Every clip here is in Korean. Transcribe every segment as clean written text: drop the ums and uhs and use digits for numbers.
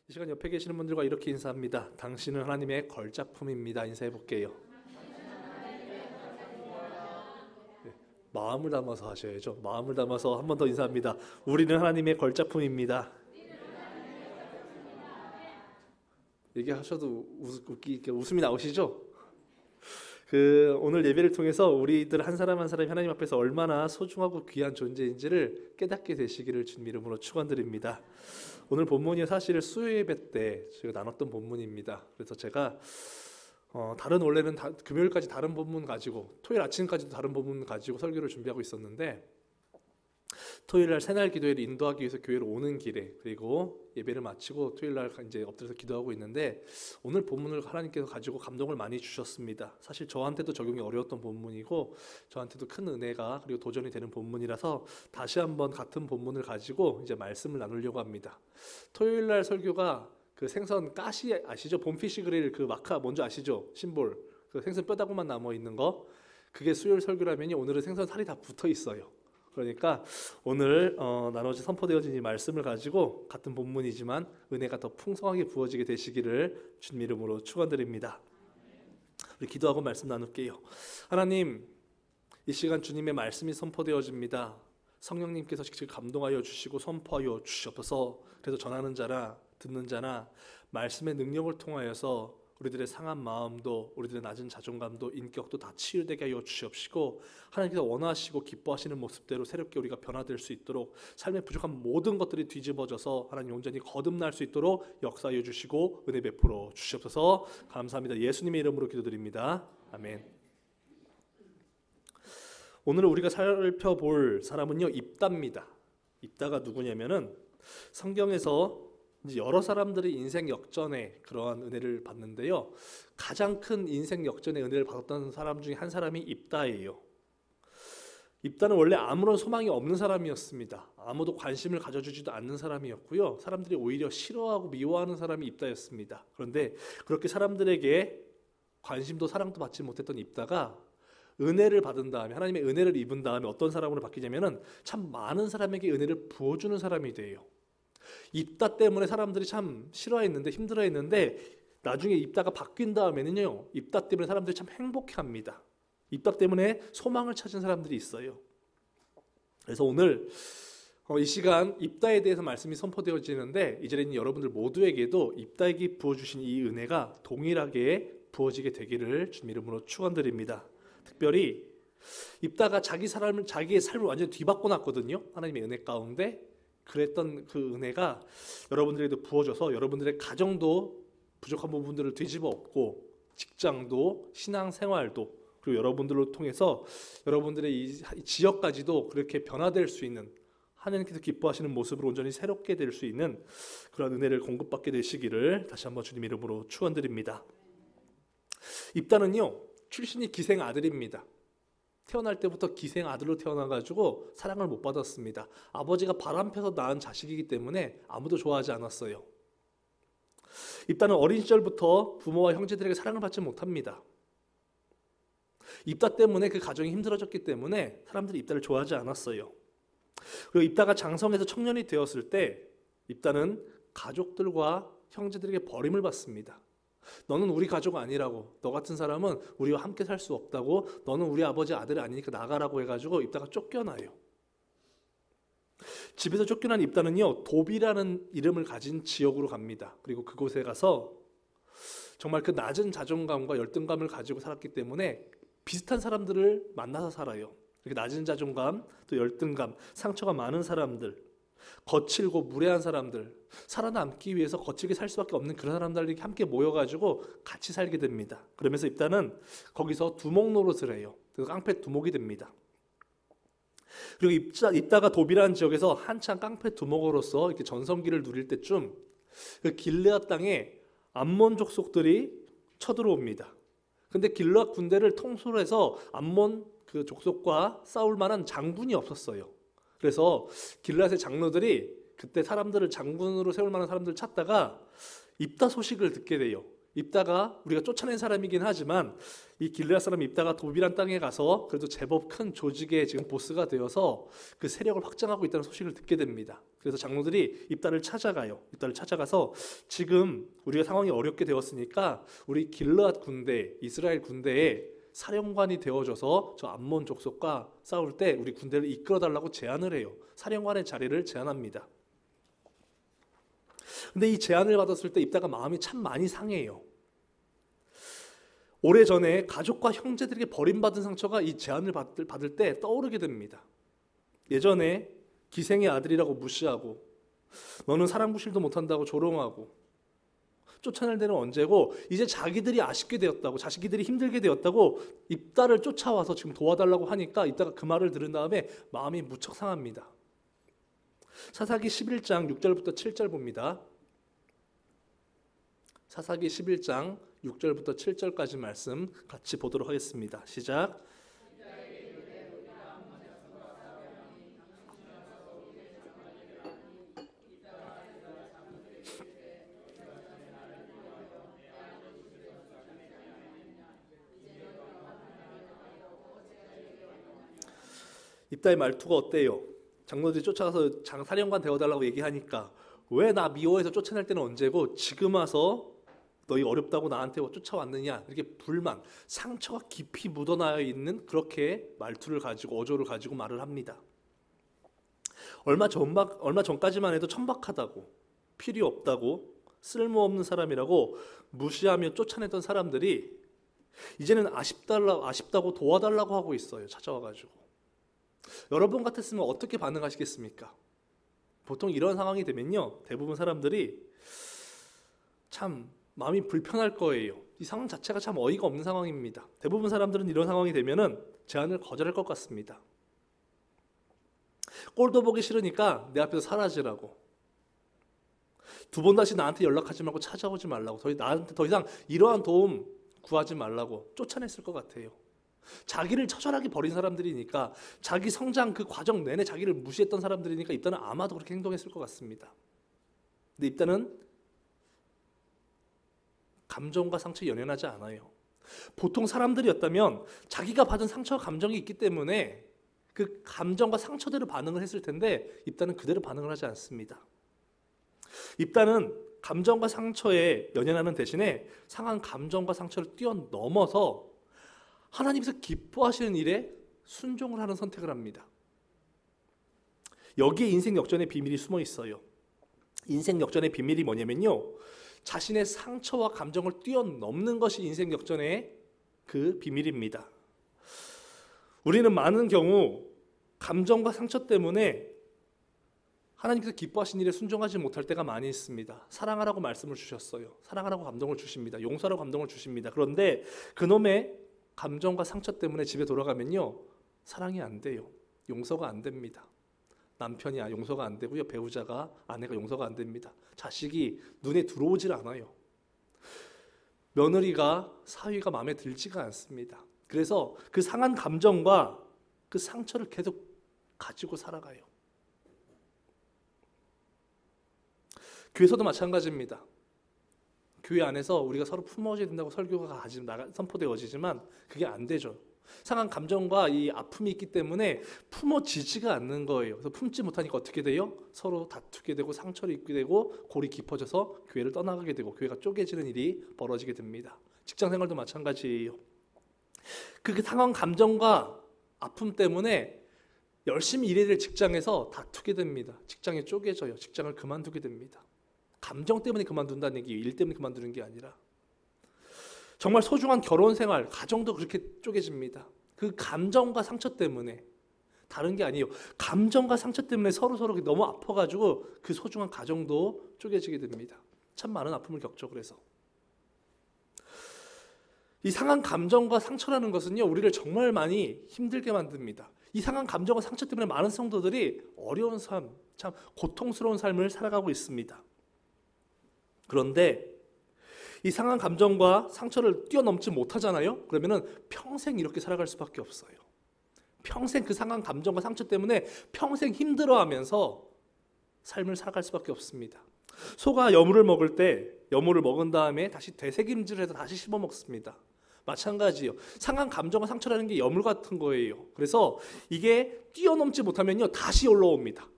이 시간 옆에 계시는 분들과 이렇게 인사합니다. 당신은 하나님의 걸작품입니다. 인사해 볼게요. 네, 마음을 담아서 하셔야죠. 마음을 담아서 한 번 더 인사합니다. 우리는 하나님의 걸작품입니다. 얘기하셔도 웃음이 나오시죠? 오늘 예배를 통해서 우리들 한 사람 한 사람이 하나님 앞에서 얼마나 소중하고 귀한 존재인지를 깨닫게 되시기를 주님 이름으로 축원드립니다. 오늘 본문이 사실 수요 예배 때 저희가 나눴던 본문입니다. 그래서 제가 원래는 금요일까지 다른 본문 가지고 토요일 아침까지도 다른 본문 가지고 설교를 준비하고 있었는데 토요일날 새날 기도회를 인도하기 위해서 교회로 오는 길에 그리고 예배를 마치고 토요일날 이제 엎드려서 기도하고 있는데 오늘 본문을 하나님께서 가지고 감동을 많이 주셨습니다. 사실 저한테도 적용이 어려웠던 본문이고 저한테도 큰 은혜가 그리고 도전이 되는 본문이라서 다시 한번 같은 본문을 가지고 이제 말씀을 나누려고 합니다. 토요일날 설교가 그 생선 가시 아시죠? 봄피시 그릴 그 마카 뭔지 아시죠? 심볼 그 생선 뼈다구만 남아 있는 거 그게 수요일 설교라면요 오늘은 생선 살이 다 붙어 있어요. 그러니까 오늘 나눠진 선포되어진 이 말씀을 가지고 같은 본문이지만 은혜가 더 풍성하게 부어지게 되시기를 주님 이름으로 축원드립니다. 우리 기도하고 말씀 나눌게요. 하나님, 이 시간 주님의 말씀이 선포되어집니다. 성령님께서 직접 감동하여 주시고 선포하여 주시옵소서. 그래서 전하는 자나 듣는 자나 말씀의 능력을 통하여서 우리들의 상한 마음도 우리들의 낮은 자존감도 인격도 다 치유되게 하여 주시옵시고 하나님께서 원하시고 기뻐하시는 모습대로 새롭게 우리가 변화될 수 있도록 삶의 부족한 모든 것들이 뒤집어져서 하나님 온전히 거듭날 수 있도록 역사하여 주시고 은혜 베풀어 주시옵소서. 감사합니다. 예수님의 이름으로 기도드립니다. 아멘. 오늘 우리가 살펴볼 사람은요 입다입니다. 입다가 누구냐면은 성경에서 여러 사람들이 인생 역전에 그러한 은혜를 받는데요. 가장 큰 인생 역전의 은혜를 받았던 사람 중에 한 사람이 입다예요. 입다는 원래 아무런 소망이 없는 사람이었습니다. 아무도 관심을 가져주지도 않는 사람이었고요. 사람들이 오히려 싫어하고 미워하는 사람이 입다였습니다. 그런데 그렇게 사람들에게 관심도 사랑도 받지 못했던 입다가 은혜를 받은 다음에 하나님의 은혜를 입은 다음에 어떤 사람으로 바뀌냐면은 참 많은 사람에게 은혜를 부어주는 사람이 돼요. 입다 때문에 사람들이 참 싫어했는데 힘들어했는데 나중에 입다가 바뀐 다음에는요 입다 때문에 사람들이 참 행복해합니다. 입다 때문에 소망을 찾은 사람들이 있어요. 그래서 오늘 이 시간 입다에 대해서 말씀이 선포되어지는데 이 자리에 있는 여러분들 모두에게도 입다에게 부어주신 이 은혜가 동일하게 부어지게 되기를 주님 이름으로 축원드립니다. 특별히 입다가 자기의 삶을 완전히 뒤바꿔 놨거든요. 하나님의 은혜 가운데 그랬던 그 은혜가 여러분들에게도 부어져서 여러분들의 가정도 부족한 부분들을 뒤집어 엎고 직장도 신앙생활도 그리고 여러분들을 통해서 여러분들의 이 지역까지도 그렇게 변화될 수 있는 하나님께서 기뻐하시는 모습으로 온전히 새롭게 될 수 있는 그런 은혜를 공급받게 되시기를 다시 한번 주님 이름으로 축원드립니다. 입다는요 출신이 기생 아들입니다. 태어날 때부터 기생 아들로 태어나가지고 사랑을 못 받았습니다. 아버지가 바람펴서 낳은 자식이기 때문에 아무도 좋아하지 않았어요. 입다는 어린 시절부터 부모와 형제들에게 사랑을 받지 못합니다. 입다 때문에 그 가정이 힘들어졌기 때문에 사람들이 입다를 좋아하지 않았어요. 그리고 입다가 장성해서 청년이 되었을 때 입다는 가족들과 형제들에게 버림을 받습니다. 너는 우리 가족 아니라고, 너 같은 사람은 우리와 함께 살 수 없다고, 너는 우리 아버지 아들이 아니니까 나가라고 해가지고 입다가 쫓겨나요. 집에서 쫓겨난 입다는요 도비라는 이름을 가진 지역으로 갑니다. 그리고 그곳에 가서 정말 그 낮은 자존감과 열등감을 가지고 살았기 때문에 비슷한 사람들을 만나서 살아요. 이렇게 낮은 자존감, 또 열등감, 상처가 많은 사람들, 거칠고 무례한 사람들, 살아남기 위해서 거칠게 살 수밖에 없는 그런 사람들이 함께 모여가지고 같이 살게 됩니다. 그러면서 입다는 거기서 두목 노릇을 해요. 그래서 깡패 두목이 됩니다. 그리고 입다가 도비라는 지역에서 한창 깡패 두목으로서 이렇게 전성기를 누릴 때쯤 그 길르앗 땅에 암몬 족속들이 쳐들어옵니다. 근데 길르앗 군대를 통솔 해서 암몬 그 족속과 싸울 만한 장군이 없었어요. 그래서 길르앗의 장로들이 그때 사람들을 장군으로 세울 만한 사람들을 찾다가 입다 소식을 듣게 돼요. 입다가 우리가 쫓아낸 사람이긴 하지만 이 길르앗 사람 입다가 도비란 땅에 가서 그래도 제법 큰 조직의 지금 보스가 되어서 그 세력을 확장하고 있다는 소식을 듣게 됩니다. 그래서 장로들이 입다를 찾아가요. 입다를 찾아가서 지금 우리가 상황이 어렵게 되었으니까 우리 길르앗 군대, 이스라엘 군대에 사령관이 되어줘서 저 암몬 족속과 싸울 때 우리 군대를 이끌어달라고 제안을 해요. 사령관의 자리를 제안합니다. 근데 이 제안을 받았을 때 입다가 마음이 참 많이 상해요. 오래전에 가족과 형제들에게 버림받은 상처가 이 제안을 받을 때 떠오르게 됩니다. 예전에 기생의 아들이라고 무시하고 너는 사랑구실도 못한다고 조롱하고 쫓아낼 때는 언제고 이제 자기들이 아쉽게 되었다고 자기들이 힘들게 되었다고 입다를 쫓아와서 지금 도와달라고 하니까 입다가 그 말을 들은 다음에 마음이 무척 상합니다. 사사기 11장 6절부터 7절 봅니다. 사사기 11장 6절부터 7절까지 말씀 같이 보도록 하겠습니다. 시작. 입다의 말투가 어때요? 장로들이 쫓아가서 사령관 되어달라고 얘기하니까 왜 나 미워해서 쫓아낼 때는 언제고 지금 와서 너희 어렵다고 나한테 쫓아왔느냐, 이렇게 불만, 상처가 깊이 묻어나여 있는 그렇게 말투를 가지고 어조를 가지고 말을 합니다. 얼마 전까지만 해도 천박하다고, 필요 없다고, 쓸모없는 사람이라고 무시하며 쫓아냈던 사람들이 이제는 아쉽다고 도와달라고 하고 있어요. 찾아와가지고. 여러분 같았으면 어떻게 반응하시겠습니까? 보통 이런 상황이 되면요, 대부분 사람들이 참 마음이 불편할 거예요. 이 상황 자체가 참 어이가 없는 상황입니다. 대부분 사람들은 이런 상황이 되면은 제안을 거절할 것 같습니다. 꼴도 보기 싫으니까 내 앞에서 사라지라고, 두 번 다시 나한테 연락하지 말고 찾아오지 말라고, 나한테 더 이상 이러한 도움 구하지 말라고 쫓아냈을 것 같아요. 자기를 처절하게 버린 사람들이니까, 자기 성장 그 과정 내내 자기를 무시했던 사람들이니까 입다는 아마도 그렇게 행동했을 것 같습니다. 근데 입다는 감정과 상처에 연연하지 않아요. 보통 사람들이었다면 자기가 받은 상처와 감정이 있기 때문에 그 감정과 상처대로 반응을 했을 텐데 입다는 그대로 반응을 하지 않습니다. 입다는 감정과 상처에 연연하는 대신에 상한 감정과 상처를 뛰어넘어서 하나님께서 기뻐하시는 일에 순종을 하는 선택을 합니다. 여기에 인생 역전의 비밀이 숨어 있어요. 인생 역전의 비밀이 뭐냐면요, 자신의 상처와 감정을 뛰어넘는 것이 인생 역전의 그 비밀입니다. 우리는 많은 경우 감정과 상처 때문에 하나님께서 기뻐하신 일에 순종하지 못할 때가 많이 있습니다. 사랑하라고 말씀을 주셨어요. 사랑하라고 감동을 주십니다. 용서하라고 감동을 주십니다. 그런데 그놈의 감정과 상처 때문에 집에 돌아가면요, 사랑이 안 돼요. 용서가 안 됩니다. 남편이 용서가 안 되고요, 배우자가, 아내가 용서가 안 됩니다. 자식이 눈에 들어오질 않아요. 며느리가, 사위가 마음에 들지가 않습니다. 그래서 그 상한 감정과 그 상처를 계속 가지고 살아가요. 교회에서도 마찬가지입니다. 교회 안에서 우리가 서로 품어줘야 된다고 설교가 선포되어지지만 그게 안 되죠. 상한 감정과 이 아픔이 있기 때문에 품어지지가 않는 거예요. 그래서 품지 못하니까 어떻게 돼요? 서로 다투게 되고 상처를 입게 되고 골이 깊어져서 교회를 떠나가게 되고 교회가 쪼개지는 일이 벌어지게 됩니다. 직장 생활도 마찬가지예요. 그 상한 감정과 아픔 때문에 열심히 일해야 될 직장에서 다투게 됩니다. 직장이 쪼개져요. 직장을 그만두게 됩니다. 감정 때문에 그만둔다는 얘기예요. 일 때문에 그만두는 게 아니라. 정말 소중한 결혼 생활, 가정도 그렇게 쪼개집니다. 그 감정과 상처 때문에, 다른 게 아니에요. 감정과 상처 때문에 서로 너무 아파가지고 그 소중한 가정도 쪼개지게 됩니다. 참 많은 아픔을 겪죠. 그래서 이 상한 감정과 상처라는 것은요, 우리를 정말 많이 힘들게 만듭니다. 이 상한 감정과 상처 때문에 많은 성도들이 어려운 삶, 참 고통스러운 삶을 살아가고 있습니다. 그런데 이 상한 감정과 상처를 뛰어넘지 못하잖아요. 그러면은 평생 이렇게 살아갈 수밖에 없어요. 평생 그 상한 감정과 상처 때문에 평생 힘들어하면서 삶을 살아갈 수밖에 없습니다. 소가 여물을 먹을 때 여물을 먹은 다음에 다시 되새김질해서 다시 씹어 먹습니다. 마찬가지요. 상한 감정과 상처라는 게 여물 같은 거예요. 그래서 이게 뛰어넘지 못하면요 다시 올라옵니다.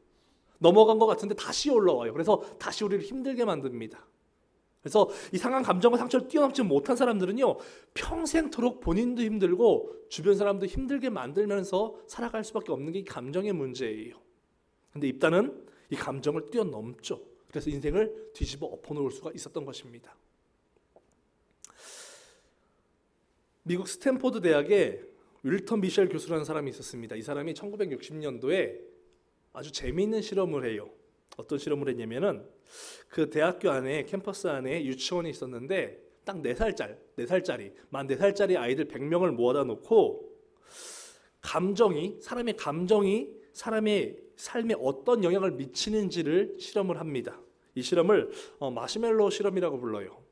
넘어간 것 같은데 다시 올라와요. 그래서 다시 우리를 힘들게 만듭니다. 그래서 이 상한 감정과 상처를 뛰어넘지 못한 사람들은요 평생토록 본인도 힘들고 주변 사람도 힘들게 만들면서 살아갈 수밖에 없는 게 이 감정의 문제예요. 근데 입다는 이 감정을 뛰어넘죠. 그래서 인생을 뒤집어 엎어놓을 수가 있었던 것입니다. 미국 스탠포드 대학에 윌턴 미셸 교수라는 사람이 있었습니다. 이 사람이 1960년도에 아주 재미있는 실험을 해요. 어떤 실험을 했냐면은 그 대학교 안에 캠퍼스 안에 유치원이 있었는데 딱 4살짜리 만 4살짜리 아이들 100명을 모아다 놓고 사람의 감정이 사람의 삶에 어떤 영향을 미치는지를 실험을 합니다. 이 실험을 마시멜로 실험이라고 불러요.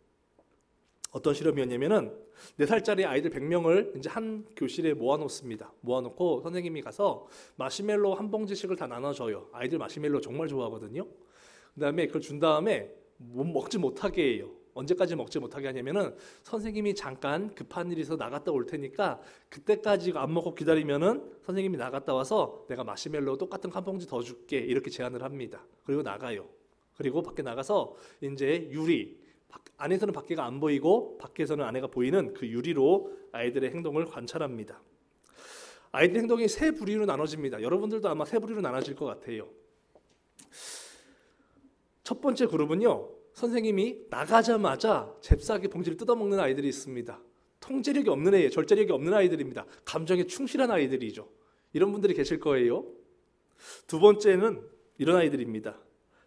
어떤 실험이었냐면은 4살짜리 아이들 100명을 이제 한 교실에 모아놓습니다. 모아놓고 선생님이 가서 마시멜로 한 봉지씩을 다 나눠줘요. 아이들 마시멜로 정말 좋아하거든요. 그다음에 그걸 준 다음에 먹지 못하게 해요. 언제까지 먹지 못하게 하냐면은 선생님이 잠깐 급한 일이 있어서 나갔다 올 테니까 그때까지 안 먹고 기다리면은 선생님이 나갔다 와서 내가 마시멜로 똑같은 한 봉지 더 줄게 이렇게 제안을 합니다. 그리고 나가요. 그리고 밖에 나가서 이제 안에서는 밖에가 안 보이고 밖에서는 안에가 보이는 그 유리로 아이들의 행동을 관찰합니다. 아이들의 행동이 세 부류로 나눠집니다. 여러분들도 아마 세 부류로 나눠질 것 같아요. 첫 번째 그룹은요. 선생님이 나가자마자 잽싸게 봉지를 뜯어먹는 아이들이 있습니다. 통제력이 없는 애예요. 절제력이 없는 아이들입니다. 감정에 충실한 아이들이죠. 이런 분들이 계실 거예요. 두 번째는 이런 아이들입니다.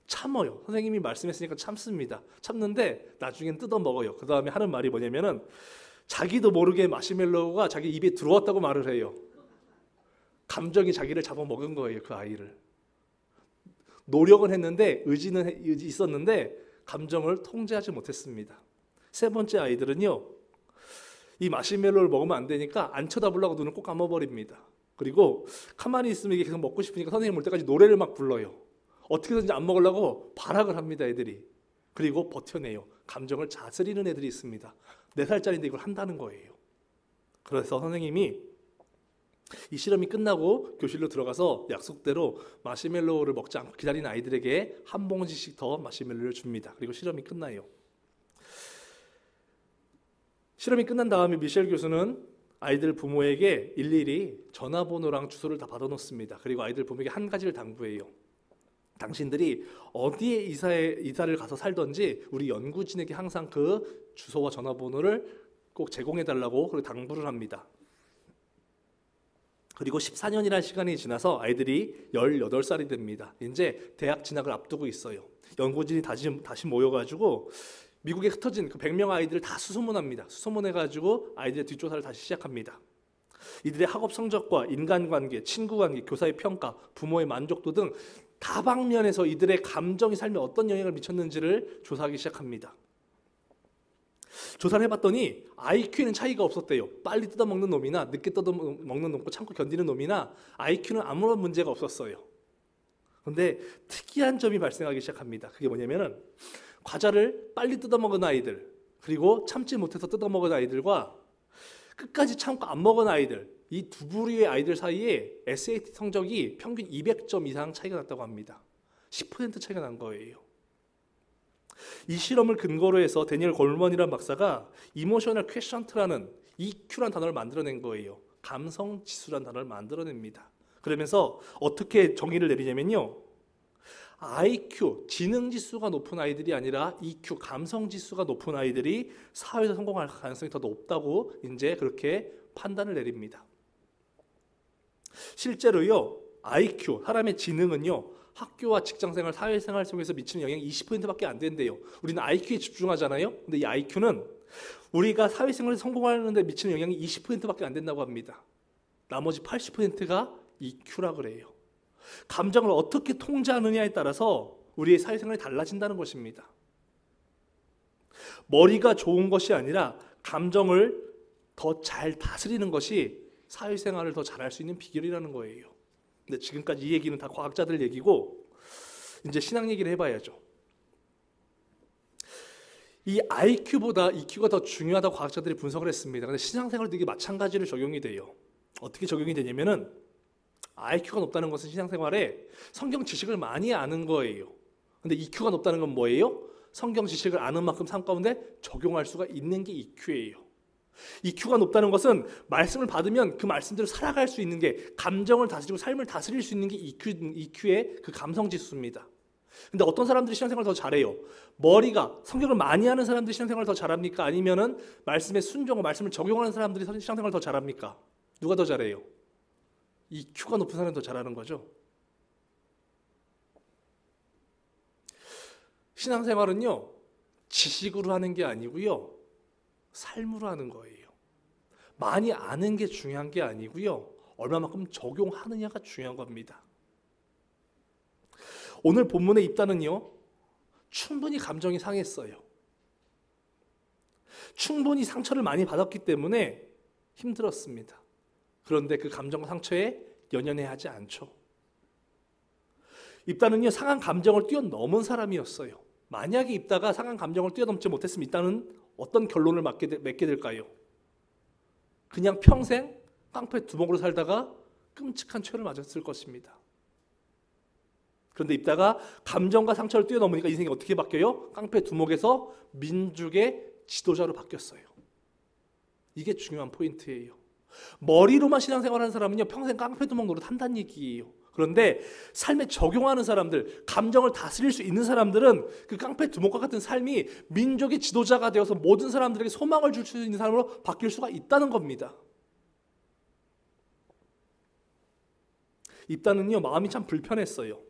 참어요. 선생님이 말씀했으니까 참습니다. 참는데 나중엔 뜯어 먹어요. 그 다음에 하는 말이 뭐냐면은 자기도 모르게 마시멜로우가 자기 입에 들어왔다고 말을 해요. 감정이 자기를 잡아먹은 거예요. 그 아이를. 노력은 했는데 의지 있었는데 감정을 통제하지 못했습니다. 세 번째 아이들은요. 이 마시멜로우를 먹으면 안 되니까 안 쳐다보려고 눈을 꼭 감아버립니다. 그리고 가만히 있으면 이게 계속 먹고 싶으니까 선생님 올 때까지 노래를 막 불러요. 어떻게든지 안 먹으려고 발악을 합니다. 애들이. 그리고 버텨내요. 감정을 다스리는 애들이 있습니다. 4살짜리인데 이걸 한다는 거예요. 그래서 선생님이 이 실험이 끝나고 교실로 들어가서 약속대로 마시멜로우를 먹지 않고 기다리는 아이들에게 한 봉지씩 더 마시멜로우를 줍니다. 그리고 실험이 끝나요. 실험이 끝난 다음에 미셸 교수는 아이들 부모에게 일일이 전화번호랑 주소를 다 받아놓습니다. 그리고 아이들 부모에게 한 가지를 당부해요. 당신들이 어디에 이사를 가서 살던지 우리 연구진에게 항상 그 주소와 전화번호를 꼭 제공해달라고 그리고 당부를 합니다. 그리고 14년이라는 시간이 지나서 아이들이 18살이 됩니다. 이제 대학 진학을 앞두고 있어요. 연구진이 다시 모여가지고 미국에 흩어진 그 100명 아이들을 다 수소문합니다. 수소문해가지고 아이들의 뒷조사를 다시 시작합니다. 이들의 학업 성적과 인간관계, 친구관계, 교사의 평가, 부모의 만족도 등 다방면에서 이들의 감정이 삶에 어떤 영향을 미쳤는지를 조사하기 시작합니다. 조사를 해봤더니 IQ에는 차이가 없었대요. 빨리 뜯어먹는 놈이나 늦게 뜯어먹는 놈고 참고 견디는 놈이나 IQ는 아무런 문제가 없었어요. 그런데 특이한 점이 발생하기 시작합니다. 그게 뭐냐면은 과자를 빨리 뜯어먹은 아이들 그리고 참지 못해서 뜯어먹은 아이들과 끝까지 참고 안 먹은 아이들 이 두 부류의 아이들 사이에 SAT 성적이 평균 200점 이상 차이가 났다고 합니다. 10% 차이가 난 거예요. 이 실험을 근거로 해서 데니얼 골먼이라는 박사가 이모셔널 퀘션트라는 EQ라는 단어를 만들어낸 거예요. 감성 지수라는 단어를 만들어냅니다. 그러면서 어떻게 정의를 내리냐면요. IQ, 지능 지수가 높은 아이들이 아니라 EQ, 감성 지수가 높은 아이들이 사회에서 성공할 가능성이 더 높다고 이제 그렇게 판단을 내립니다. 실제로요, IQ, 사람의 지능은요, 학교와 직장생활, 사회생활 속에서 미치는 영향이 20%밖에 안 된대요. 우리는 IQ에 집중하잖아요. 근데 이 IQ는 우리가 사회생활에서 성공하는 데 미치는 영향이 20%밖에 안 된다고 합니다. 나머지 80%가 EQ라 그래요. 감정을 어떻게 통제하느냐에 따라서 우리의 사회생활이 달라진다는 것입니다. 머리가 좋은 것이 아니라 감정을 더 잘 다스리는 것이 사회생활을 더 잘할 수 있는 비결이라는 거예요. 근데 지금까지 이 얘기는 다 과학자들 얘기고 이제 신앙 얘기를 해봐야죠. 이 IQ보다 EQ가 더 중요하다고 과학자들이 분석을 했습니다. 근데 신앙생활도 이게 마찬가지로 적용이 돼요. 어떻게 적용이 되냐면은 IQ가 높다는 것은 신앙생활에 성경 지식을 많이 아는 거예요. 근데 EQ가 높다는 건 뭐예요? 성경 지식을 아는 만큼 삶 가운데 적용할 수가 있는 게 EQ예요. EQ가 높다는 것은 말씀을 받으면 그 말씀대로 살아갈 수 있는 게, 감정을 다스리고 삶을 다스릴 수 있는 게 EQ의 그 감성 지수입니다. 근데 어떤 사람들이 신앙생활을 더 잘해요? 머리가, 성경을 많이 하는 사람들이 신앙생활을 더 잘합니까? 아니면은 말씀에 순종하고 말씀을 적용하는 사람들이 신앙생활을 더 잘합니까? 누가 더 잘해요? EQ가 높은 사람이 더 잘하는 거죠. 신앙생활은요, 지식으로 하는 게 아니고요, 삶으로 하는 거예요. 많이 아는 게 중요한 게 아니고요, 얼마만큼 적용하느냐가 중요한 겁니다. 오늘 본문의 입다는요, 충분히 감정이 상했어요. 충분히 상처를 많이 받았기 때문에 힘들었습니다. 그런데 그 감정과 상처에 연연해하지 않죠. 입다는요, 상한 감정을 뛰어넘은 사람이었어요. 만약에 입다가 상한 감정을 뛰어넘지 못했으면 입다는 어떤 결론을 맺게 될까요? 그냥 평생 깡패 두목으로 살다가 끔찍한 죄를 맞았을 것입니다. 그런데 입다가 감정과 상처를 뛰어넘으니까 인생이 어떻게 바뀌어요? 깡패 두목에서 민족의 지도자로 바뀌었어요. 이게 중요한 포인트예요. 머리로만 신앙생활하는 사람은요, 평생 깡패 두목 노릇 한다는 얘기예요. 그런데 삶에 적용하는 사람들, 감정을 다스릴 수 있는 사람들은 그 깡패 두목과 같은 삶이 민족의 지도자가 되어서 모든 사람들에게 소망을 줄 수 있는 사람으로 바뀔 수가 있다는 겁니다. 입다는요, 마음이 참 불편했어요.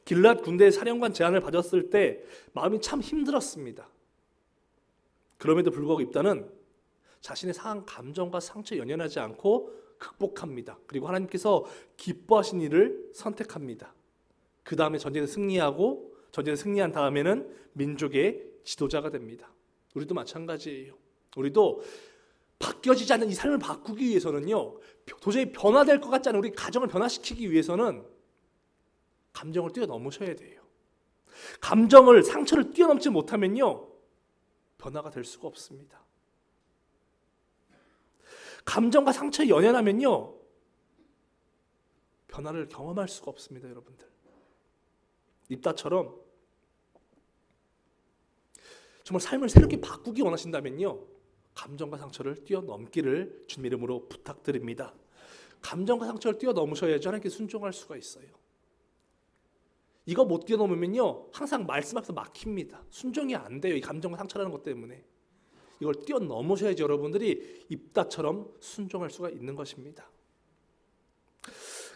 길랏 군대의 사령관 제안을 받았을 때 마음이 참 힘들었습니다. 그럼에도 불구하고 입다는 자신의 상한 감정과 상처에 연연하지 않고 극복합니다. 그리고 하나님께서 기뻐하신 일을 선택합니다. 그 다음에 전쟁에서 승리하고, 전쟁에서 승리한 다음에는 민족의 지도자가 됩니다. 우리도 마찬가지예요. 우리도 바뀌어지지 않는 이 삶을 바꾸기 위해서는요, 도저히 변화될 것 같지 않은 우리 가정을 변화시키기 위해서는 감정을 뛰어넘으셔야 돼요. 감정을, 상처를 뛰어넘지 못하면요, 변화가 될 수가 없습니다. 감정과 상처에 연연하면요, 변화를 경험할 수가 없습니다, 여러분들. 입다처럼 정말 삶을 새롭게 바꾸기 원하신다면요, 감정과 상처를 뛰어넘기를 주님 이름으로 부탁드립니다. 감정과 상처를 뛰어넘으셔야지 하나님께 순종할 수가 있어요. 이거 못 뛰어넘으면요, 항상 말씀 앞에서 막힙니다. 순종이 안 돼요. 이 감정과 상처라는 것 때문에. 이걸 뛰어넘으셔야지 여러분들이 입다처럼 순종할 수가 있는 것입니다.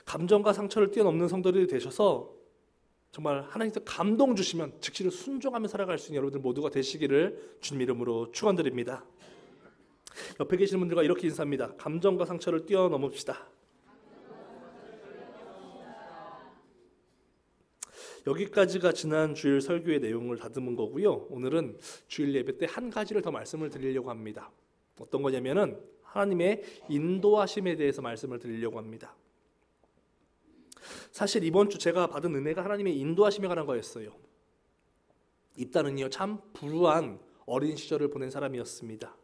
감정과 상처를 뛰어넘는 성도들이 되셔서 정말 하나님께서 감동 주시면 즉시로 순종하며 살아갈 수 있는 여러분들 모두가 되시기를 주님 이름으로 축원드립니다. 옆에 계시는 분들과 이렇게 인사합니다. 감정과 상처를 뛰어넘읍시다. 여기까지가 지난 주일 설교의 내용을 다듬은 거고요. 오늘은 주일 예배 때 한 가지를 더 말씀을 드리려고 합니다. 어떤 거냐면은 하나님의 인도하심에 대해서 말씀을 드리려고 합니다. 사실 이번 주 제가 받은 은혜가 하나님의 인도하심에 관한 거였어요. 입다는요, 참 불우한 어린 시절을 보낸 사람이었습니다.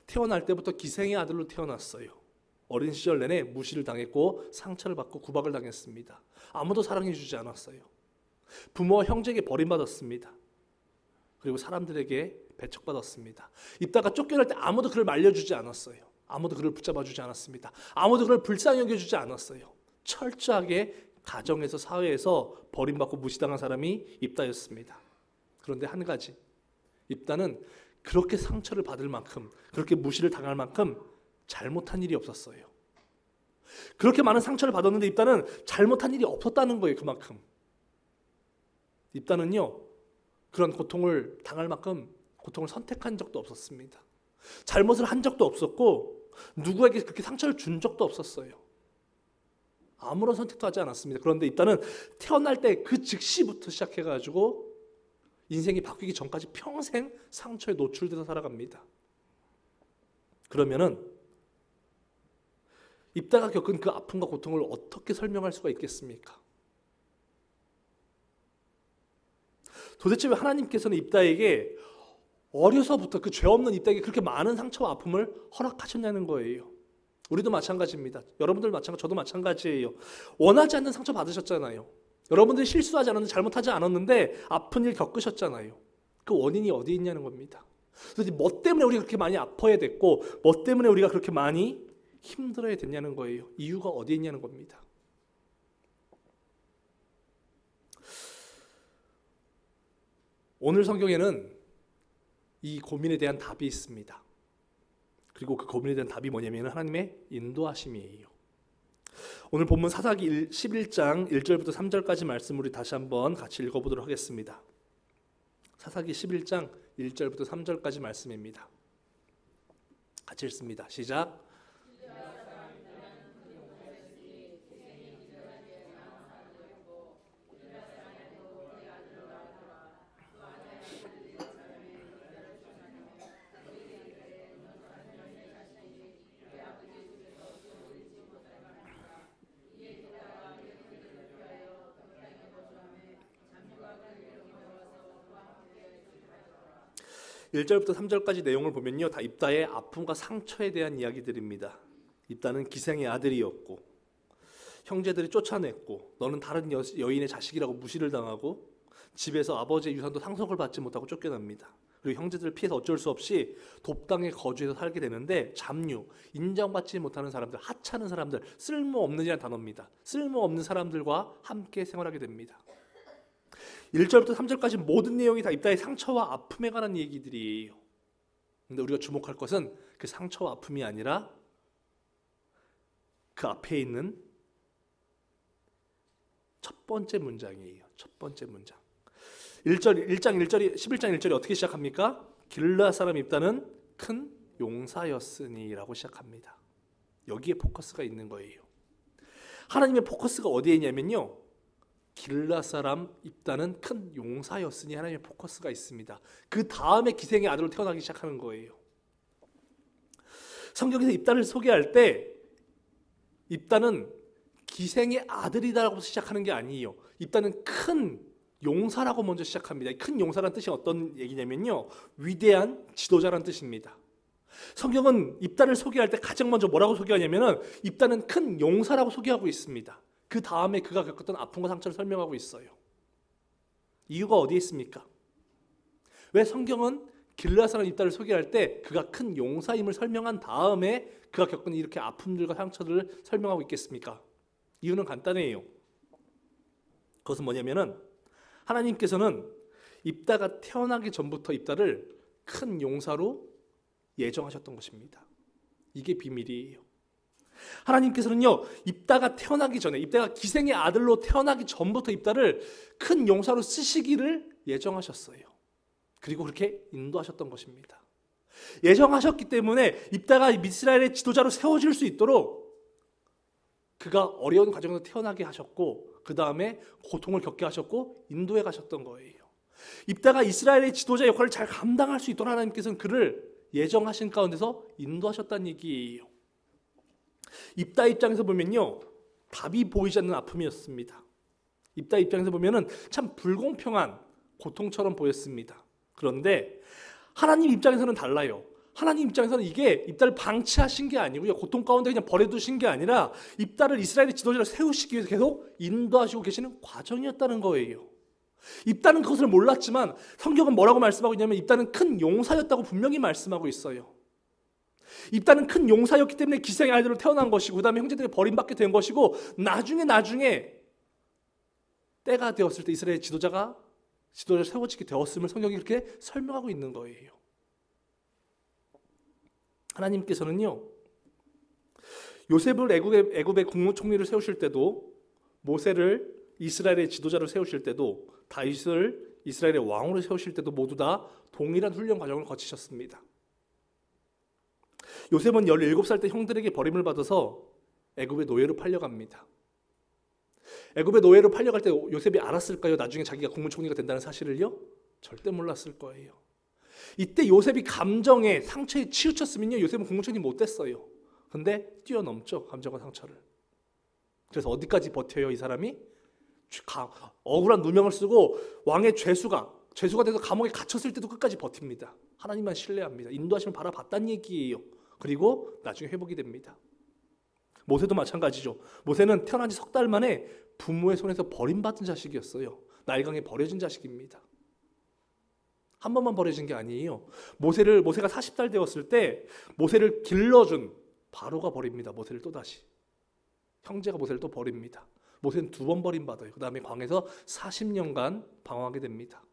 태어날 때부터 기생의 아들로 태어났어요. 어린 시절 내내 무시를 당했고 상처를 받고 구박을 당했습니다. 아무도 사랑해 주지 않았어요. 부모와 형제에게 버림받았습니다. 그리고 사람들에게 배척받았습니다. 입다가 쫓겨날 때 아무도 그를 말려주지 않았어요. 아무도 그를 붙잡아주지 않았습니다. 아무도 그를 불쌍히 여겨주지 않았어요. 철저하게 가정에서, 사회에서 버림받고 무시당한 사람이 입다였습니다. 그런데 한 가지, 입다는 그렇게 상처를 받을 만큼, 그렇게 무시를 당할 만큼 잘못한 일이 없었어요. 그렇게 많은 상처를 받았는데 입다는 잘못한 일이 없었다는 거예요. 그만큼 입다는요, 그런 고통을 당할 만큼 고통을 선택한 적도 없었습니다. 잘못을 한 적도 없었고 누구에게 그렇게 상처를 준 적도 없었어요. 아무런 선택도 하지 않았습니다. 그런데 입다는 태어날 때 그 즉시부터 시작해가지고 인생이 바뀌기 전까지 평생 상처에 노출돼서 살아갑니다. 그러면은 입다가 겪은 그 아픔과 고통을 어떻게 설명할 수가 있겠습니까? 도대체 왜 하나님께서는 입다에게 어려서부터 그 죄 없는 입다에게 그렇게 많은 상처와 아픔을 허락하셨냐는 거예요. 우리도 마찬가지입니다. 여러분들 마찬가지, 저도 마찬가지예요. 원하지 않는 상처 받으셨잖아요. 여러분들이 실수하지 않았는데, 잘못하지 않았는데 아픈 일 겪으셨잖아요. 그 원인이 어디에 있냐는 겁니다. 도대체 뭐 때문에 우리가 그렇게 많이 아파야 됐고, 뭐 때문에 우리가 그렇게 많이 힘들어야 됐냐는 거예요. 이유가 어디에 있냐는 겁니다. 오늘 성경에는 이 고민에 대한 답이 있습니다. 그리고 그 고민에 대한 답이 뭐냐면 하나님의 인도하심이에요. 오늘 본문 사사기 11장 1절부터 3절까지 말씀 우리 다시 한번 같이 읽어보도록 하겠습니다. 사사기 11장 1절부터 3절까지 말씀입니다. 같이 읽습니다. 시작. 일절부터 3절까지 내용을 보면요, 다 입다의 아픔과 상처에 대한 이야기들입니다. 입다는 기생의 아들이었고 형제들이 쫓아냈고 너는 다른 여인의 자식이라고 무시를 당하고 집에서 아버지의 유산도 상속을 받지 못하고 쫓겨납니다. 그리고 형제들을 피해서 어쩔 수 없이 돕당에 거주해서 살게 되는데 잡류, 인정받지 못하는 사람들, 하찮은 사람들, 쓸모없는이라는 단어입니다. 쓸모없는 사람들과 함께 생활하게 됩니다. 1절부터 3절까지 모든 내용이 다 입다의 상처와 아픔에 관한 얘기들이에요. 근데 우리가 주목할 것은 그 상처와 아픔이 아니라 그 앞에 있는 첫 번째 문장이에요. 첫 번째 문장. 11장 1절이 어떻게 시작합니까? 길르앗 사람 입다는 큰 용사였으니라고 시작합니다. 여기에 포커스가 있는 거예요. 하나님의 포커스가 어디에 있냐면요, 길르앗 사람 입다는 큰 용사였으니 하나님의 포커스가 있습니다. 그 다음에 기생의 아들로 태어나기 시작하는 거예요. 성경에서 입다를 소개할 때 입다는 기생의 아들이다라고 시작하는 게 아니에요. 입다는 큰 용사라고 먼저 시작합니다. 큰 용사라는 뜻이 어떤 얘기냐면요, 위대한 지도자라는 뜻입니다. 성경은 입다를 소개할 때 가장 먼저 뭐라고 소개하냐면은 입다는 큰 용사라고 소개하고 있습니다. 그 다음에 그가 겪었던 아픔과 상처를 설명하고 있어요. 이유가 어디에 있습니까? 왜 성경은 길르앗 사람 입다를 소개할 때 그가 큰 용사임을 설명한 다음에 그가 겪은 이렇게 아픔들과 상처들을 설명하고 있겠습니까? 이유는 간단해요. 그것은 뭐냐면은 하나님께서는 입다가 태어나기 전부터 입다를 큰 용사로 예정하셨던 것입니다. 이게 비밀이에요. 하나님께서는요, 입다가 태어나기 전에, 입다가 기생의 아들로 태어나기 전부터 입다를 큰 용사로 쓰시기를 예정하셨어요. 그리고 그렇게 인도하셨던 것입니다. 예정하셨기 때문에 입다가 이스라엘의 지도자로 세워질 수 있도록 그가 어려운 과정에서 태어나게 하셨고, 그 다음에 고통을 겪게 하셨고 인도해 가셨던 거예요. 입다가 이스라엘의 지도자 역할을 잘 감당할 수 있도록 하나님께서는 그를 예정하신 가운데서 인도하셨다는 얘기예요. 입다 입장에서 보면요, 답이 보이지 않는 아픔이었습니다. 입다 입장에서 보면은 참 불공평한 고통처럼 보였습니다. 그런데 하나님 입장에서는 달라요. 하나님 입장에서는 이게 입다를 방치하신 게 아니고요, 고통 가운데 그냥 버려두신 게 아니라 입다를 이스라엘의 지도자로 세우시기 위해서 계속 인도하시고 계시는 과정이었다는 거예요. 입다는 그것을 몰랐지만 성경은 뭐라고 말씀하고 있냐면 입다는 큰 용사였다고 분명히 말씀하고 있어요. 입다는 큰 용사였기 때문에 기생의 아들로 태어난 것이고, 그 다음에 형제들이 버림받게 된 것이고, 나중에 때가 되었을 때 이스라엘 지도자로 세워지게 되었음을 성경이 그렇게 설명하고 있는 거예요. 하나님께서는요, 요셉을 애굽의 국무총리를 세우실 때도, 모세를 이스라엘의 지도자로 세우실 때도, 다윗을 이스라엘의 왕으로 세우실 때도 모두 다 동일한 훈련 과정을 거치셨습니다. 요셉은 17살 때 형들에게 버림을 받아서 애굽의 노예로 팔려갑니다. 애굽의 노예로 팔려갈 때 요셉이 알았을까요? 나중에 자기가 국무총리가 된다는 사실을요? 절대 몰랐을 거예요. 이때 요셉이 감정에, 상처에 치우쳤으면요, 요셉은 국무총리 못 됐어요. 근데 뛰어넘죠, 감정과 상처를. 그래서 어디까지 버텨요, 이 사람이? 억울한 누명을 쓰고 왕의 죄수가 죄수가 돼서 감옥에 갇혔을 때도 끝까지 버팁니다. 하나님만 신뢰합니다. 인도하심을 바라봤다는 얘기예요. 그리고 나중에 회복이 됩니다. 모세도 마찬가지죠. 모세는 태어난 지 석 달 만에 부모의 손에서 버림받은 자식이었어요. 나일강에 버려진 자식입니다. 한 번만 버려진 게 아니에요. 모세가 40달 되었을 때 모세를 길러준 바로가 버립니다. 모세를 또다시. 형제가 모세를 또 버립니다. 모세는 2번 버림받아요. 그 다음에 광야에서 40년간 방황하게 됩니다.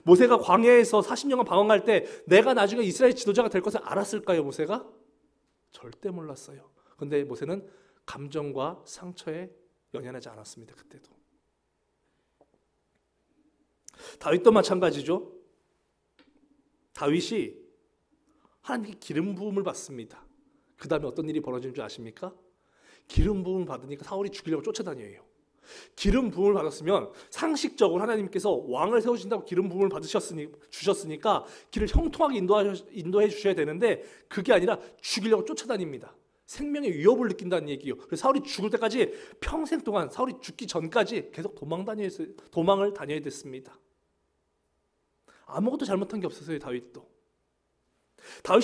모세가 광야에서 40년간 방황할 때 내가 나중에 이스라엘 지도자가 될 것을 알았을까요? 모세가? 절대 몰랐어요. 그런데 모세는 감정과 상처에 연연하지 않았습니다. 그때도. 다윗도 마찬가지죠. 다윗이 하나님께 기름 부음을 받습니다. 그 다음에 어떤 일이 벌어진 줄 아십니까? 기름 부음을 받으니까 사울이 죽이려고 쫓아다녀요. 기름 부음을 받았으면 상식적으로 하나님께서 왕을 세우신다고 기름 부음을 주셨으니까 길을 형통하게 인도해 주셔야 되는데 그게 아니라 죽이려고 쫓아다닙니다. 생명의 위협을 느낀다는 얘기예요. 그래서 사울이 죽을 때까지 평생 동안 사울이 죽기 전까지 계속 도망을 다녀야 됐습니다. 아무것도 잘못한 게 없었어요. 다윗이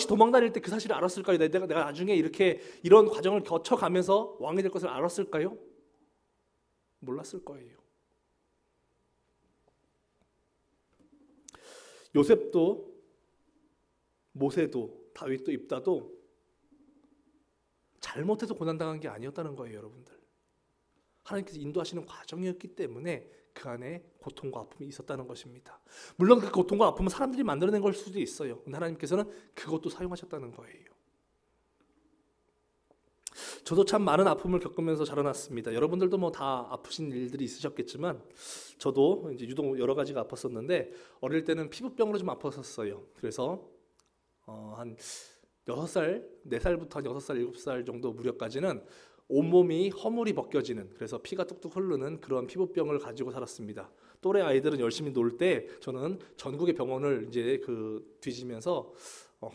도망 다닐 때 그 사실을 알았을까요? 내가 나중에 이런 과정을 거쳐가면서 왕이 될 것을 알았을까요? 몰랐을 거예요. 요셉도 모세도 다윗도 입다도 잘못해서 고난당한 게 아니었다는 거예요. 여러분들. 하나님께서 인도하시는 과정이었기 때문에 그 안에 고통과 아픔이 있었다는 것입니다. 물론 그 고통과 아픔은 사람들이 만들어낸 걸 수도 있어요. 근데 하나님께서는 그것도 사용하셨다는 거예요. 저도 참 많은 아픔을 겪으면서 자라났습니다. 여러분들도 뭐 다 아프신 일들이 있으셨겠지만 저도 이제 유독 여러 가지가 아팠었는데 어릴 때는 피부병으로 좀 아팠었어요. 그래서 한 6살, 4살부터 한 6살, 7살 정도 무렵까지는 온몸이 허물이 벗겨지는, 그래서 피가 뚝뚝 흐르는 그런 피부병을 가지고 살았습니다. 또래 아이들은 열심히 놀 때 저는 전국의 병원을 이제 뒤지면서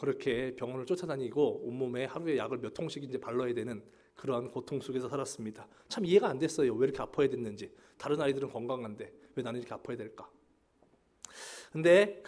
그렇게 병원을 쫓아다니고 온몸에 하루에 약을 몇 통씩 이제 발라야 되는 그런 고통 속에서 살았습니다. 참 이해가 안 됐어요. 왜 이렇게 아파야 됐는지. 다른 아이들은 건강한데 왜 나는 이렇게 아파야 될까? 근데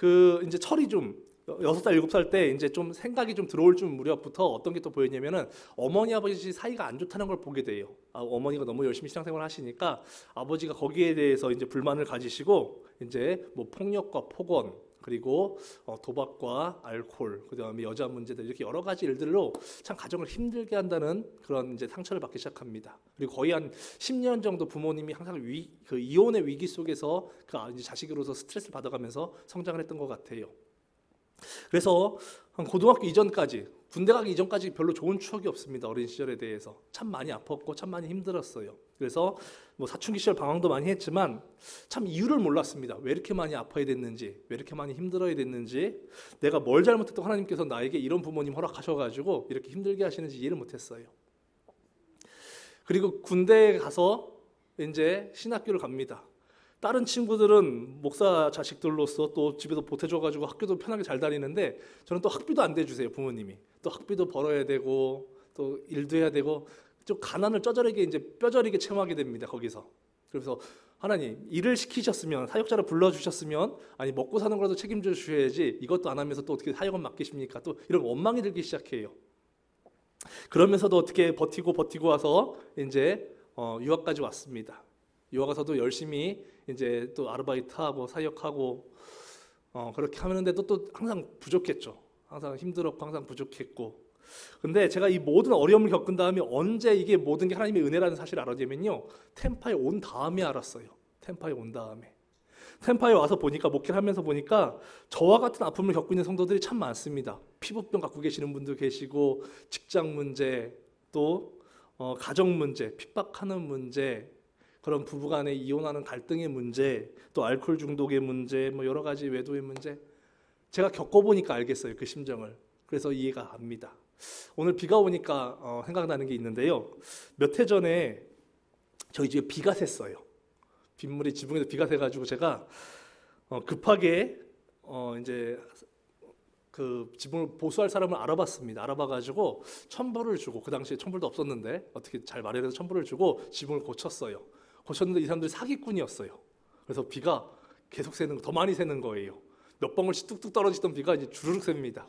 이제 철이 좀 6살, 7살 때 이제 좀 생각이 좀 들어올 좀 무렵부터 어떤 게 또 보였냐면은 어머니 아버지 사이가 안 좋다는 걸 보게 돼요. 어머니가 너무 열심히 신앙생활을 하시니까 아버지가 거기에 대해서 이제 불만을 가지시고 이제 뭐 폭력과 폭언 그리고 도박과 알코올, 그다음에 여자 문제들 이렇게 여러 가지 일들로 참 가정을 힘들게 한다는 그런 이제 상처를 받기 시작합니다. 그리고 거의 한 10년 정도 부모님이 항상 이혼의 위기 속에서 이제 자식으로서 스트레스를 받아가면서 성장을 했던 것 같아요. 그래서 한 고등학교 이전까지, 군대 가기 이전까지 별로 좋은 추억이 없습니다. 어린 시절에 대해서 참 많이 아팠고 참 많이 힘들었어요. 그래서 뭐 사춘기 시절 방황도 많이 했지만 참 이유를 몰랐습니다. 왜 이렇게 많이 아파야 됐는지, 왜 이렇게 많이 힘들어야 됐는지, 내가 뭘 잘못했다고 하나님께서 나에게 이런 부모님 허락하셔가지고 이렇게 힘들게 하시는지 이해를 못했어요. 그리고 군대에 가서 이제 신학교를 갑니다. 다른 친구들은 목사 자식들로서 또 집에서 보태줘가지고 학교도 편하게 잘 다니는데 저는 또 학비도 안 대주세요. 부모님이. 또 학비도 벌어야 되고 또 일도 해야 되고 좀 가난을 뼈저리게 체험하게 됩니다. 거기서. 그래서 하나님, 일을 시키셨으면, 사역자를 불러주셨으면, 아니 먹고 사는 거라도 책임져 주셔야지 이것도 안 하면서 또 어떻게 사역은 맡기십니까? 또 이런 원망이 들기 시작해요. 그러면서도 어떻게 버티고 와서 이제 유학까지 왔습니다. 유학 가서도 열심히 이제 또 아르바이트하고 사역하고 그렇게 하는데도 또 항상 부족했죠. 항상 힘들었고 항상 부족했고. 근데 제가 이 모든 어려움을 겪은 다음에 언제 이게 모든 게 하나님의 은혜라는 사실을 알았냐면요, 템파에 온 다음에 알았어요. 템파에 온 다음에. 템파에 와서 보니까, 목회를 하면서 보니까 저와 같은 아픔을 겪고 있는 성도들이 참 많습니다. 피부병 갖고 계시는 분도 계시고, 직장 문제, 또 가정 문제, 핍박하는 문제, 그런 부부간에 이혼하는 갈등의 문제, 또 알코올 중독의 문제, 뭐 여러 가지 외도의 문제, 제가 겪어보니까 알겠어요. 그 심정을. 그래서 이해가 갑니다. 오늘 비가 오니까 생각나는 게 있는데요. 몇 해 전에 저희 집에 비가 샜어요. 빗물이 지붕에서 비가 새가지고 제가 급하게 이제 그 지붕을 보수할 사람을 알아봤습니다. 알아봐가지고 첨부를 주고, 그 당시에 첨부도 없었는데 어떻게 잘 마련해서 첨부를 주고 지붕을 고쳤어요. 고쳤는데 이 사람들이 사기꾼이었어요. 그래서 비가 계속 새는, 더 많이 새는 거예요. 몇 방울씩 뚝뚝 떨어지던 비가 이제 주르륵 셉니다.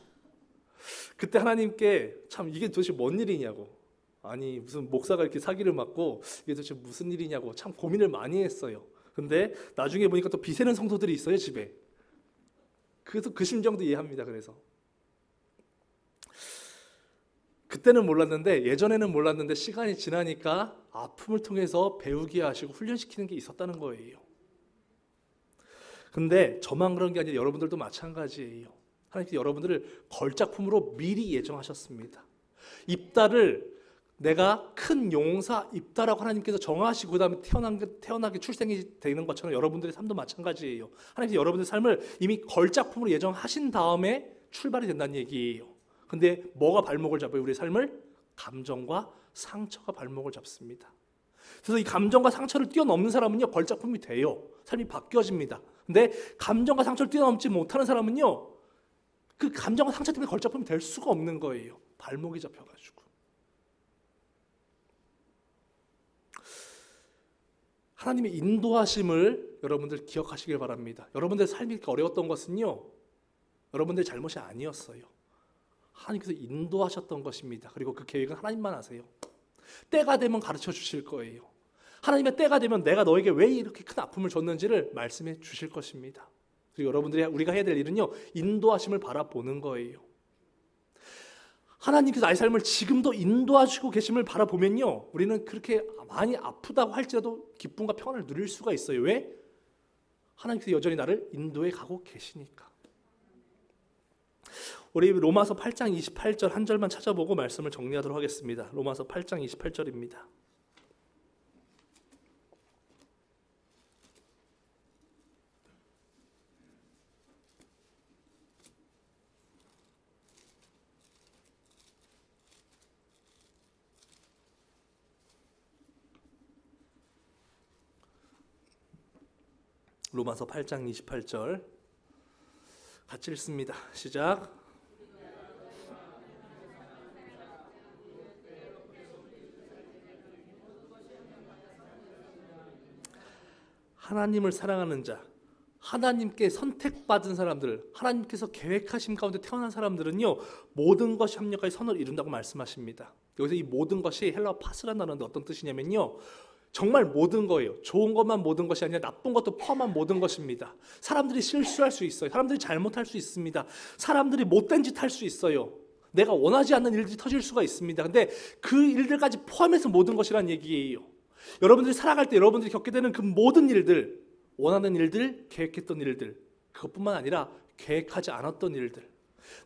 그때 하나님께 참 이게 도대체 뭔 일이냐고, 아니 무슨 목사가 이렇게 사기를 맞고 이게 도대체 무슨 일이냐고 참 고민을 많이 했어요. 근데 나중에 보니까 또 비 새는 성도들이 있어요, 집에. 그래서 그 심정도 이해합니다. 그래서 그때는 몰랐는데, 예전에는 몰랐는데 시간이 지나니까 아픔을 통해서 배우게 하시고 훈련시키는 게 있었다는 거예요. 근데 저만 그런 게 아니라 여러분들도 마찬가지예요. 하나님께서 여러분들을 걸작품으로 미리 예정하셨습니다. 입다를 내가 큰 용사 입다라고 하나님께서 정하시고 그다음에 태어나게 출생이 되는 것처럼 여러분들의 삶도 마찬가지예요. 하나님께서 여러분들의 삶을 이미 걸작품으로 예정하신 다음에 출발이 된다는 얘기예요. 근데 뭐가 발목을 잡아요? 우리의 삶을? 감정과 상처가 발목을 잡습니다. 그래서 이 감정과 상처를 뛰어넘는 사람은요, 걸작품이 돼요. 삶이 바뀌어집니다. 근데 감정과 상처를 뛰어넘지 못하는 사람은요, 그 감정과 상처 때문에 걸작품이 될 수가 없는 거예요. 발목이 잡혀가지고. 하나님의 인도하심을 여러분들 기억하시길 바랍니다. 여러분들의 삶이 어려웠던 것은요, 여러분들의 잘못이 아니었어요. 하나님께서 인도하셨던 것입니다. 그리고 그 계획은 하나님만 아세요. 때가 되면 가르쳐 주실 거예요. 하나님의 때가 되면 내가 너에게 왜 이렇게 큰 아픔을 줬는지를 말씀해 주실 것입니다. 그리고 우리가 해야 될 일은요, 인도하심을 바라보는 거예요. 하나님께서 나의 삶을 지금도 인도하시고 계심을 바라보면요, 우리는 그렇게 많이 아프다고 할지라도 기쁨과 평안을 누릴 수가 있어요. 왜? 하나님께서 여전히 나를 인도해 가고 계시니까. 우리 로마서 8장 28절 한 절만 찾아보고 말씀을 정리하도록 하겠습니다. 로마서 8장 28절입니다. 로마서 8장 28절 같이 읽습니다. 시작. 하나님을 사랑하는 자, 하나님께 선택받은 사람들, 하나님께서 계획하신 가운데 태어난 사람들은요, 모든 것이 합력하여 선을 이룬다고 말씀하십니다. 여기서 이 모든 것이 헬라어 파스라는 단어인데 어떤 뜻이냐면요, 정말 모든 거예요. 좋은 것만 모든 것이 아니라 나쁜 것도 포함한 모든 것입니다. 사람들이 실수할 수 있어요. 사람들이 잘못할 수 있습니다. 사람들이 못된 짓 할 수 있어요. 내가 원하지 않는 일들이 터질 수가 있습니다. 근데 그 일들까지 포함해서 모든 것이란 얘기예요. 여러분들이 살아갈 때 여러분들이 겪게 되는 그 모든 일들, 원하는 일들, 계획했던 일들, 그것뿐만 아니라 계획하지 않았던 일들,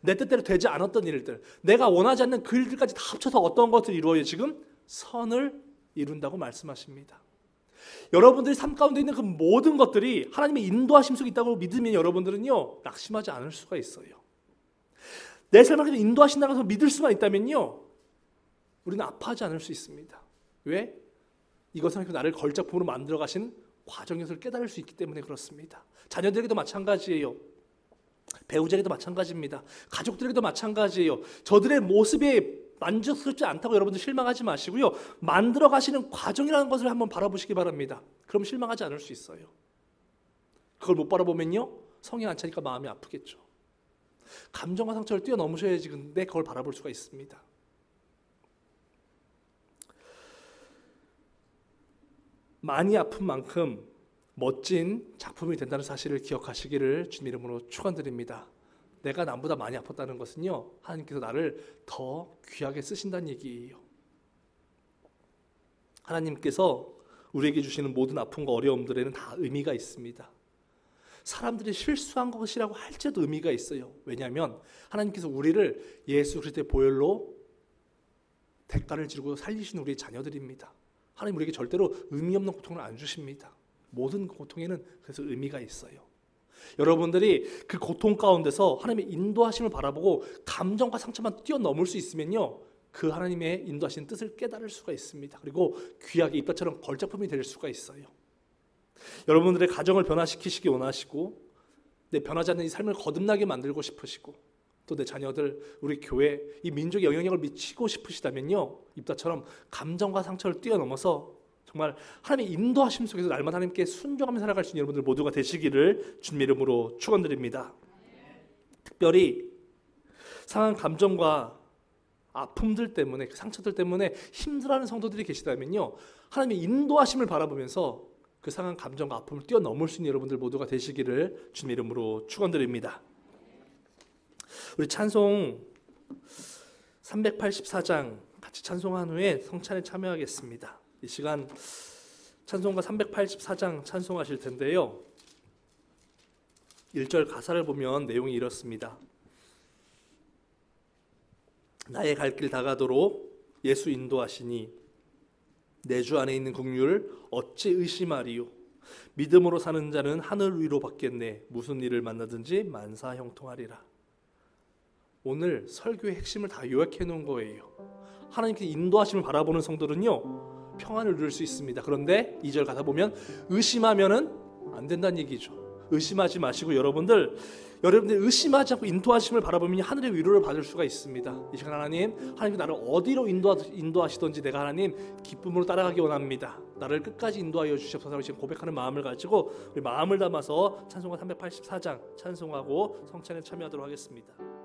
내 뜻대로 되지 않았던 일들, 내가 원하지 않는 그 일들까지 다 합쳐서 어떤 것들이 이루어요? 지금 선을 이룬다고 말씀하십니다. 여러분들이 삶 가운데 있는 그 모든 것들이 하나님의 인도하심 속에 있다고 믿으면 여러분들은요, 낙심하지 않을 수가 있어요. 내 삶을 인도하신다고 해서 믿을 수만 있다면요, 우리는 아파하지 않을 수 있습니다. 왜? 이것은 나를 걸작품으로 만들어 가신 과정에서 깨달을 수 있기 때문에 그렇습니다. 자녀들에게도 마찬가지예요. 배우자에게도 마찬가지입니다. 가족들에게도 마찬가지예요. 저들의 모습에 만족스럽지 않다고 여러분들 실망하지 마시고요, 만들어 가시는 과정이라는 것을 한번 바라보시기 바랍니다. 그럼 실망하지 않을 수 있어요. 그걸 못 바라보면요, 성이 안 차니까 마음이 아프겠죠. 감정과 상처를 뛰어넘으셔야지 근데 그걸 바라볼 수가 있습니다. 많이 아픈 만큼 멋진 작품이 된다는 사실을 기억하시기를 주님 이름으로 축원드립니다. 내가 남보다 많이 아팠다는 것은요, 하나님께서 나를 더 귀하게 쓰신다는 얘기예요. 하나님께서 우리에게 주시는 모든 아픔과 어려움들에는 다 의미가 있습니다. 사람들이 실수한 것이라고 할지라도 의미가 있어요. 왜냐하면 하나님께서 우리를 예수 그리스도의 보혈로 대가를 지르고 살리신 우리의 자녀들입니다. 하나님 우리에게 절대로 의미 없는 고통을 안 주십니다. 모든 고통에는 그래서 의미가 있어요. 여러분들이 그 고통 가운데서 하나님의 인도하심을 바라보고 감정과 상처만 뛰어넘을 수 있으면요, 그 하나님의 인도하신 뜻을 깨달을 수가 있습니다. 그리고 귀하게 입다처럼 걸작품이 될 수가 있어요. 여러분들의 가정을 변화시키시기 원하시고, 내 변하지 않는 이 삶을 거듭나게 만들고 싶으시고, 또 내 자녀들, 우리 교회, 이 민족에 영향력을 미치고 싶으시다면요, 입다처럼 감정과 상처를 뛰어넘어서 정말 하나님의 인도하심 속에서 날마다 하나님께 순종하며 살아갈 수 있는 여러분들 모두가 되시기를 주님의 이름으로 축원드립니다. 특별히 상한 감정과 아픔들 때문에, 그 상처들 때문에 힘들어하는 성도들이 계시다면요, 하나님의 인도하심을 바라보면서 그 상한 감정과 아픔을 뛰어넘을 수 있는 여러분들 모두가 되시기를 주님의 이름으로 축원드립니다. 우리 찬송 384장 같이 찬송한 후에 성찬에 참여하겠습니다. 이 시간 찬송가 384장 찬송하실 텐데요, 1절 가사를 보면 내용이 이렇습니다. 나의 갈 길 다가도록 예수 인도하시니 내 주 안에 있는 긍휼을 어찌 의심하리요. 믿음으로 사는 자는 하늘 위로 받겠네. 무슨 일을 만나든지 만사 형통하리라. 오늘 설교의 핵심을 다 요약해 놓은 거예요. 하나님께 인도하심을 바라보는 성도는요, 평안을 누릴 수 있습니다. 그런데 2절 가사 보면 의심하면은 안 된다는 얘기죠. 의심하지 마시고 여러분들 의심하지 않고 인도하심을 바라보면 하늘의 위로를 받을 수가 있습니다. 이 시간 하나님 나를 어디로 인도하시든지 내가 하나님 기쁨으로 따라가기 원합니다. 나를 끝까지 인도하여 주시옵소서. 지금 고백하는 마음을 가지고 우리 마음을 담아서 찬송가 384장 찬송하고 성찬에 참여하도록 하겠습니다.